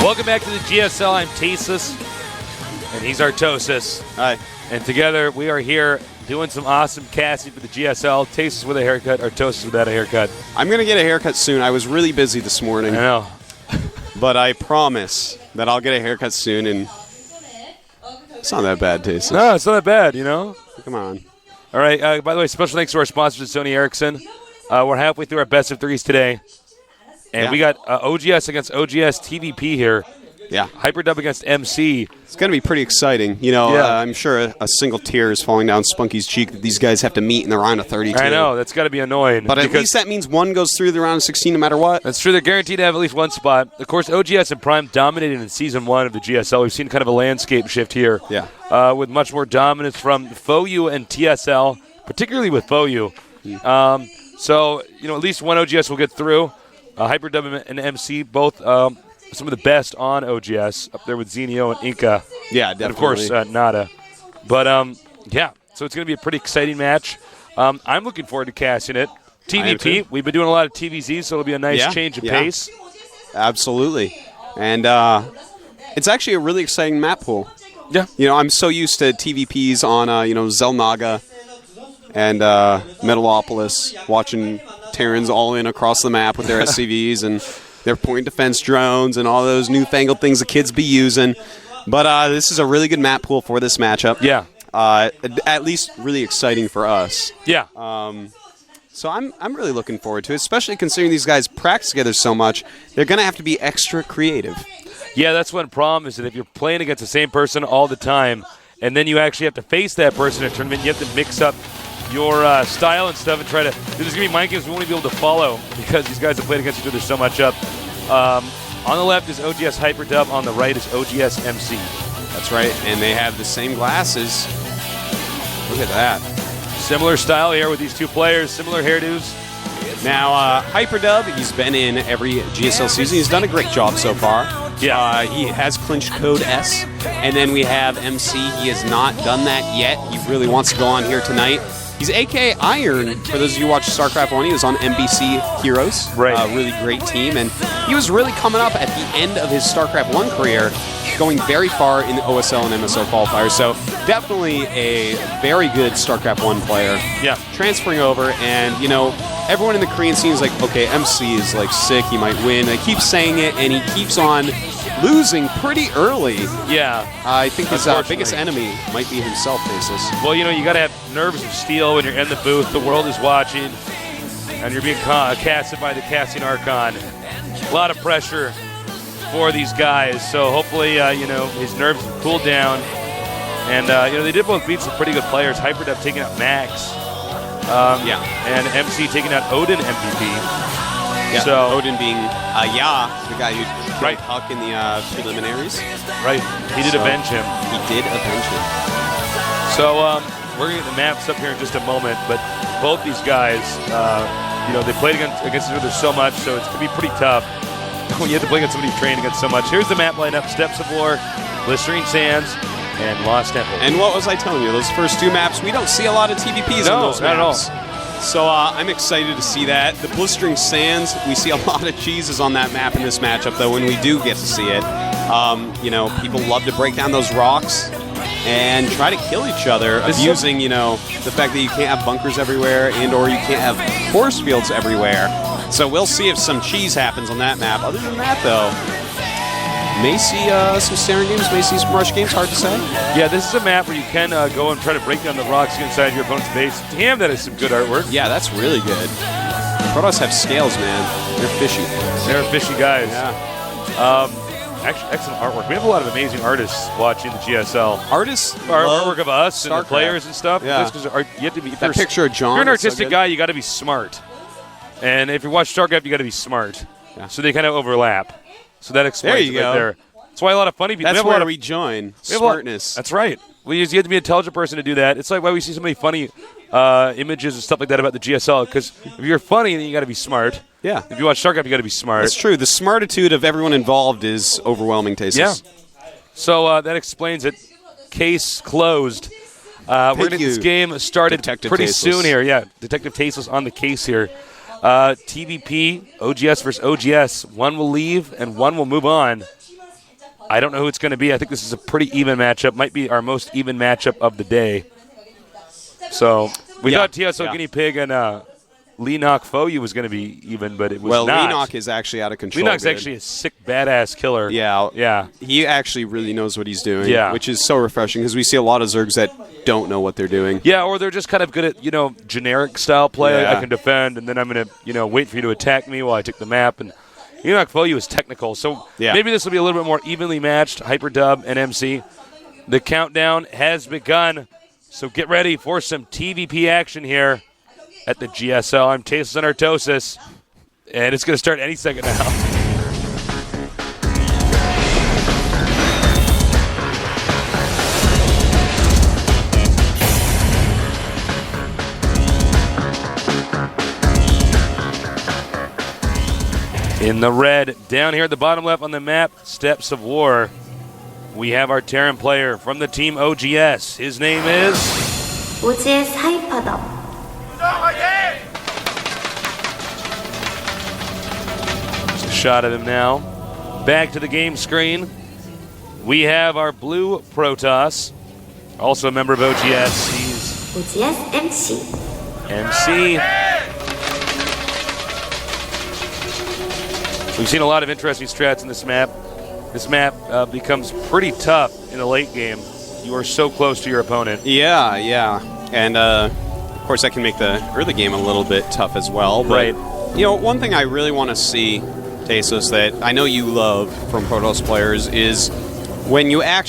Welcome back to the GSL. I'm Tasis, and he's Artosis. Hi. And together we are here doing some awesome casting for the GSL. Tasis with a haircut, Artosis without a haircut. I'm going to get a haircut soon. I was really busy this morning. I know. But I promise that I'll get a haircut soon, and it's not that bad, Tasis. No, it's not that bad, you know? Come on. All right, by the way, special thanks to our sponsors, Sony Ericsson. We're halfway through our best of threes today. And we got OGS against OGS TVP here. Yeah. Hyperdub against MC. It's going to be pretty exciting. You know, I'm sure a single tear is falling down Spunky's cheek that these guys have to meet in the round of 32. I know. That's got to be annoying. But at least that means one goes through the round of 16 no matter what. That's true. They're guaranteed to have at least one spot. Of course, OGS and Prime dominated in Season 1 of the GSL. We've seen kind of a landscape shift here. Yeah. With much more dominance from FOU and TSL, particularly with FOU. So, you know, at least one OGS will get through. Hyperdub and MC, both some of the best on OGS, up there with Zenio and Inca. Yeah, definitely. And, of course, Nada. But, yeah, so it's going to be a pretty exciting match. I'm looking forward to casting it. TVP, we've been doing a lot of TVZs, so it'll be a nice change of pace. Absolutely. And it's actually a really exciting map pool. Yeah. You know, I'm so used to TVPs on, Zelnaga and Metalopolis, watching Terrans all in across the map with their SCVs and their point defense drones and all those newfangled things the kids be using. But this is a really good map pool for this matchup. Yeah. At least really exciting for us. Yeah. So I'm really looking forward to it, especially considering these guys practice together so much. They're going to have to be extra creative. Yeah, that's one problem is that if you're playing against the same person all the time and then you actually have to face that person in a tournament, you have to mix up your style and stuff and try to – there's going to be mind games we won't be able to follow because these guys have played against each other so much up. On the left is OGS Hyperdub. On the right is OGS MC. That's right, and they have the same glasses. Look at that. Similar style here with these two players, similar hairdos. Now, Hyperdub, he's been in every GSL season. He's done a great job so far. Yeah. He has clinched Code S. And then we have MC. He has not done that yet. He really wants to go on here tonight. He's AK Iron. For those of you who watch StarCraft 1, he was on NBC Heroes. Right. Really great team. And he was really coming up at the end of his StarCraft 1 career, going very far in the OSL and MSO qualifiers. So definitely a very good StarCraft 1 player. Yeah. Transferring over, and, you know, everyone in the Korean scene is like, okay, MC is, like, sick. He might win. They keep saying it, and he keeps on losing pretty early. Yeah. I think his biggest enemy might be himself, Basis. Well, you know, you got to have nerves of steel when you're in the booth. The world is watching, and you're being casted by the casting Archon. A lot of pressure for these guys. So hopefully, you know, his nerves have cooled down. And, you know, they did both beat some pretty good players. Hyperdub taking out Max. And MC taking out Odin MVP. Yeah, so Odin being the guy who killed Huck in the preliminaries. Right. He did avenge him. He did avenge him. So we're going to get the maps up here in just a moment, but both these guys, you know, they played against each other so much, so it's going to be pretty tough when you have to play against somebody you've trained against so much. Here's the map lineup: Steps of War, Blistering Sands, and Lost Temple. And what was I telling you? Those first two maps, we don't see a lot of TVPs on those maps. Not at all. So I'm excited to see that. The Blistering Sands, we see a lot of cheeses on that map in this matchup, though, when we do get to see it. You know, people love to break down those rocks and try to kill each other, abusing, you know, the fact that you can't have bunkers everywhere and or you can't have force fields everywhere. So we'll see if some cheese happens on that map. Other than that, though, may see some staring games, may see some rush games, hard to say. Yeah, this is a map where you can go and try to break down the rocks inside your opponent's base. Damn, that is some good artwork. Yeah, that's really good. Protoss have scales, man. They're fishy. They're fishy guys. Yeah. Actually, excellent artwork. We have a lot of amazing artists watching the GSL. Artists artwork of us and the players and stuff. Yeah. Just 'cause you have to be, that picture of John. If you're an artistic guy, you got to be smart. And if you watch StarCraft, you got to be smart. Yeah. So they kind of overlap. So that explains it right there. That's why a lot of funny people. That's where we join. Smartness. That's right. You have to be an intelligent person to do that. It's like why we see so many funny images and stuff like that about the GSL. Because if you're funny, then you got to be smart. Yeah. If you watch StarCraft, you got to be smart. That's true. The smartitude of everyone involved is overwhelming, Tasis. Yeah. So that explains it. Case closed. We're going to get this game started pretty soon here. Yeah, Detective Tasteless on the case here. TVP, OGS versus OGS. One will leave and one will move on. I don't know who it's going to be. I think this is a pretty even matchup. Might be our most even matchup of the day. So we thought TSO Guinea Pig and Lee Knock Foyu was going to be even, but it was not. Well, Lee Knock is actually out of control. Lee Knock's actually a sick, badass killer. Yeah. He actually really knows what he's doing, Yeah. which is so refreshing because we see a lot of Zergs that don't know what they're doing. Yeah, or they're just kind of good at, generic style play. Yeah. I can defend, and then I'm going to, wait for you to attack me while I take the map. And Lee Knock Foyu is technical, so maybe this will be a little bit more evenly matched, Hyperdub and MC. The countdown has begun, so get ready for some TVP action here at the GSL. I'm Tasteless and Artosis, and it's going to start any second now. In the red, down here at the bottom left on the map, Steps of War, we have our Terran player from the team OGS. His name is OGS Hyperdub. a shot of him now. Back to the game screen. We have our blue Protoss, also a member of OGS. He's OGS MC. MC. We've seen a lot of interesting strats in this map. This map becomes pretty tough in the late game. You are so close to your opponent. Yeah. And, of course, that can make the early game a little bit tough as well. But, one thing I really want to see, Tasteless, that I know you love from Protoss players is when you have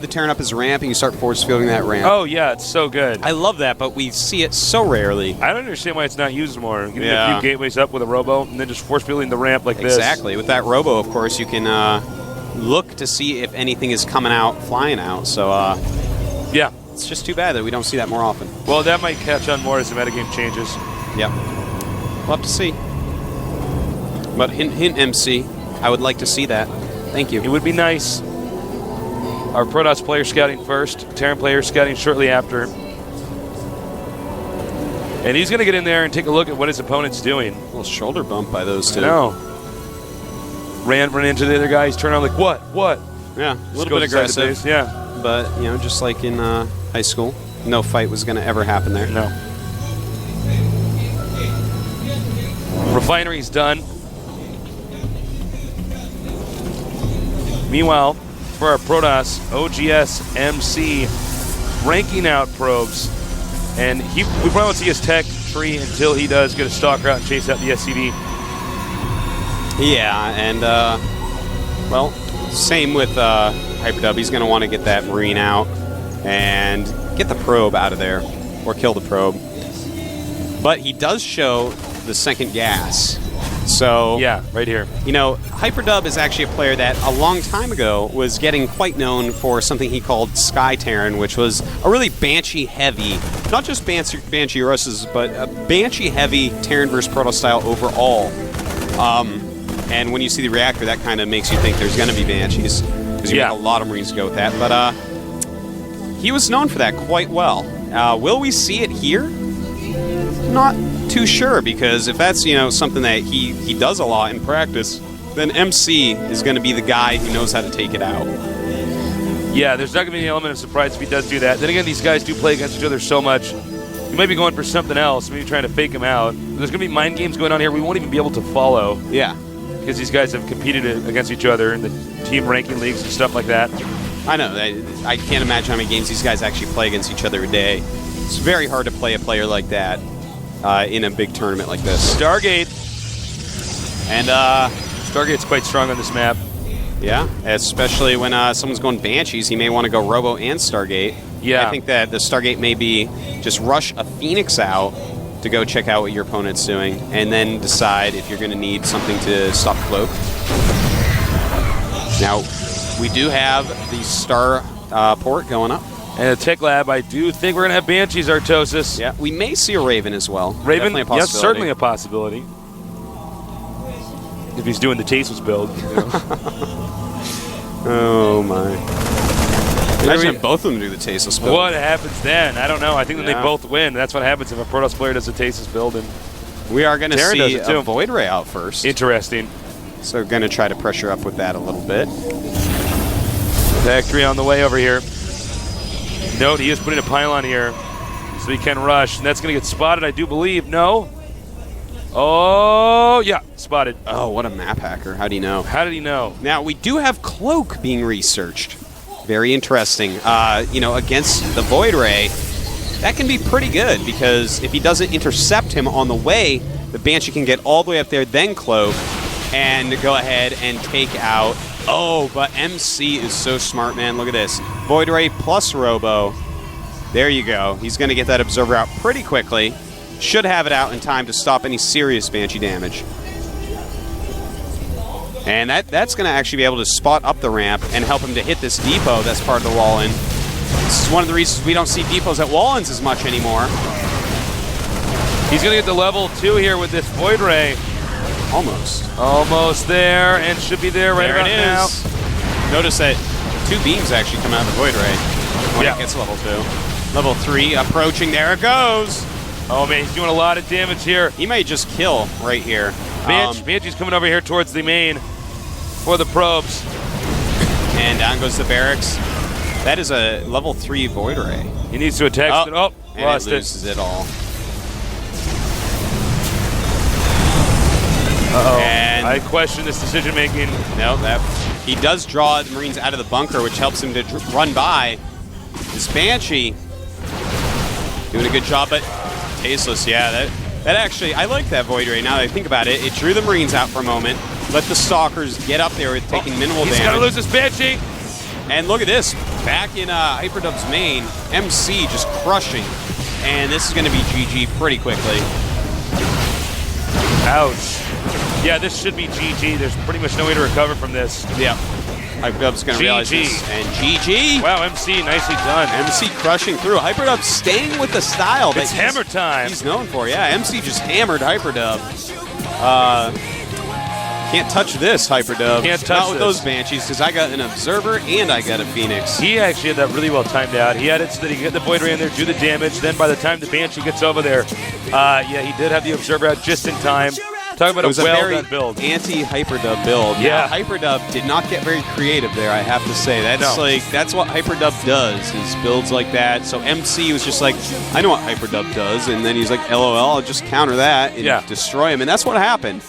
the Terran up as a ramp and you start force fielding that ramp. Oh, yeah, it's so good. I love that, but we see it so rarely. I don't understand why it's not used more. Getting a few gateways up with a robo and then just force fielding the ramp like this. Exactly. With that robo, of course, you can look to see if anything is coming out, flying out. So, yeah. It's just too bad that we don't see that more often. Well, that might catch on more as the metagame changes. Yep. We'll have to see. But hint MC, I would like to see that. Thank you. It would be nice. Our Protoss player scouting first, Terran player scouting shortly after. And he's going to get in there and take a look at what his opponent's doing. A little shoulder bump by those two. No. Ran into the other guy. He's turning around like, what? Yeah, a little bit aggressive. Yeah. But, just like in high school, no fight was going to ever happen there. No. Refinery's done. Meanwhile, for our Protoss, OGS MC ranking out probes. And we probably won't see his tech tree until he does get a stalker out and chase out the SCV. Yeah, and, same with Hyperdub. He's going to want to get that Marine out and get the probe out of there, or kill the probe. But he does show the second gas. So, yeah, right here. Hyperdub is actually a player that a long time ago was getting quite known for something he called Sky Terran, which was a really Banshee-heavy, not just Banshee Russes, but a Banshee-heavy Terran versus Protoss style overall. And when you see the reactor, that kind of makes you think there's going to be Banshees, because you have a lot of Marines to go with that. But he was known for that quite well. Will we see it here? Not too sure, because if that's something that he does a lot in practice, then MC is going to be the guy who knows how to take it out. Yeah, there's not going to be any element of surprise if he does do that. Then again, these guys do play against each other so much. You might be going for something else, maybe trying to fake him out. There's going to be mind games going on here we won't even be able to follow. Yeah. Because these guys have competed against each other in the team ranking leagues and stuff like that. I know. I can't imagine how many games these guys actually play against each other a day. It's very hard to play a player like that in a big tournament like this. Stargate. And Stargate's quite strong on this map. Yeah, especially when someone's going Banshees, he may want to go Robo and Stargate. Yeah. I think that the Stargate may be just rush a Phoenix out to go check out what your opponent's doing, and then decide if you're going to need something to stop the cloak. Now, we do have the Star port going up. And the Tech Lab, I do think we're going to have Banshees, Artosis. Yeah, we may see a Raven as well. Raven, definitely a possibility. Yes, certainly a possibility. If he's doing the Tasteless build. Oh, my. Imagine if both of them do the Tasteless build. What happens then? I don't know. I think that they both win. That's what happens if a Protoss player does a Tasteless build. And we are going to see a Void Ray out first. Interesting. So we're going to try to pressure up with that a little bit. Factory on the way over here. Note, he is putting a pylon here so he can rush, and that's going to get spotted, I do believe. No? Oh, yeah, spotted. Oh, what a map hacker. How do you know? How did he know? Now, we do have Cloak being researched. Very interesting. Against the Void Ray, that can be pretty good because if he doesn't intercept him on the way, the Banshee can get all the way up there, then Cloak, and go ahead and take out. Oh, but MC is so smart, man. Look at this. Void Ray plus Robo. There you go. He's going to get that Observer out pretty quickly. Should have it out in time to stop any serious Banshee damage. And that's going to actually be able to spot up the ramp and help him to hit this depot that's part of the wall-in. This is one of the reasons we don't see depots at wall-ins as much anymore. He's going to get to level 2 here with this Void Ray. Almost there, and should be there right about now. Notice that 2 beams actually come out of the Void Ray when it gets level 2. Level 3 approaching. There it goes. Oh, man, he's doing a lot of damage here. He may just kill right here. Banshee's coming over here towards the main for the probes. And down goes the barracks. That is a level 3 Void Ray. He needs to attack. And Lost it loses it all. Uh-oh. And I question this decision-making. No, he does draw the Marines out of the bunker, which helps him to run by. This Banshee doing a good job, but tasteless. Yeah, that actually, I like that Void Ray. Now that I think about it, it drew the Marines out for a moment, let the Stalkers get up there with taking minimal damage. He's got to lose his Banshee. And look at this, back in Hyperdub's main, MC just crushing. And this is going to be GG pretty quickly. Ouch. Yeah, this should be GG. There's pretty much no way to recover from this. Yeah. Hyperdub's going to realize this. And GG. Wow, MC, nicely done. MC crushing through. Hyperdub staying with the style that it's hammer time. He's known for. Yeah, MC just hammered Hyperdub. Can't touch this, Hyperdub. Can't touch Not with those Banshees, because I got an Observer and I got a Phoenix. He actually had that really well timed out. He had it so that he could get the Void Ray in there, do the damage. Then by the time the Banshee gets over there, yeah, he did have the Observer out just in time. Talking about a well-done build. Anti-Hyperdub build. Yeah. Now, Hyperdub did not get very creative there, I have to say. That's what Hyperdub does, is builds like that. So MC was just like, I know what Hyperdub does, and then he's like, LOL, I'll just counter that and destroy him. And that's what happened.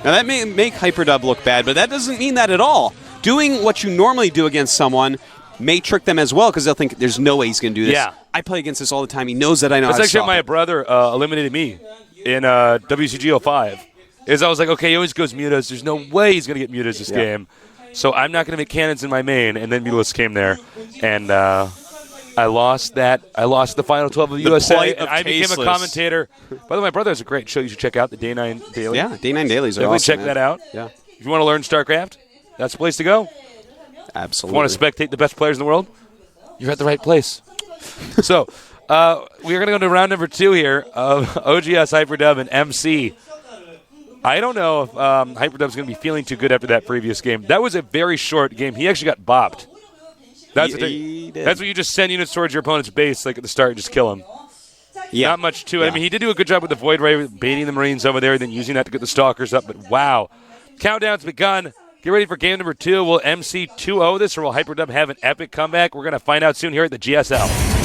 Now, that may make Hyperdub look bad, but that doesn't mean that at all. Doing what you normally do against someone may trick them as well, because they'll think, there's no way he's going to do this. Yeah. I play against this all the time. He knows that I know how to That's actually stop how my it. brother eliminated me in WCG 05. Is I was like, okay, he always goes mutas. There's no way he's going to get mutas this game. So I'm not going to make cannons in my main. And then Mutas came there. And I lost that. I lost the final 12 of USA. And I became a commentator. By the way, my brother has a great show you should check out, the Day 9 Daily. Yeah, Day 9 Dailies are Definitely awesome. check that out. Yeah. If you want to learn StarCraft, that's the place to go. Absolutely. If you want to spectate the best players in the world, you're at the right place. So we're going to go to round number 2 here of OGS, Hyperdub, and MC. I don't know if Hyperdub's going to be feeling too good after that previous game. That was a very short game. He actually got bopped. That's the thing. That's what you just send units towards your opponent's base like at the start and just kill him. Yeah. Not much to it. I mean, he did do a good job with the Void Ray, baiting the Marines over there, then using that to get the Stalkers up. But wow. Countdown's begun. Get ready for game number 2. Will MC 2-0 this, or will Hyperdub have an epic comeback? We're going to find out soon here at the GSL.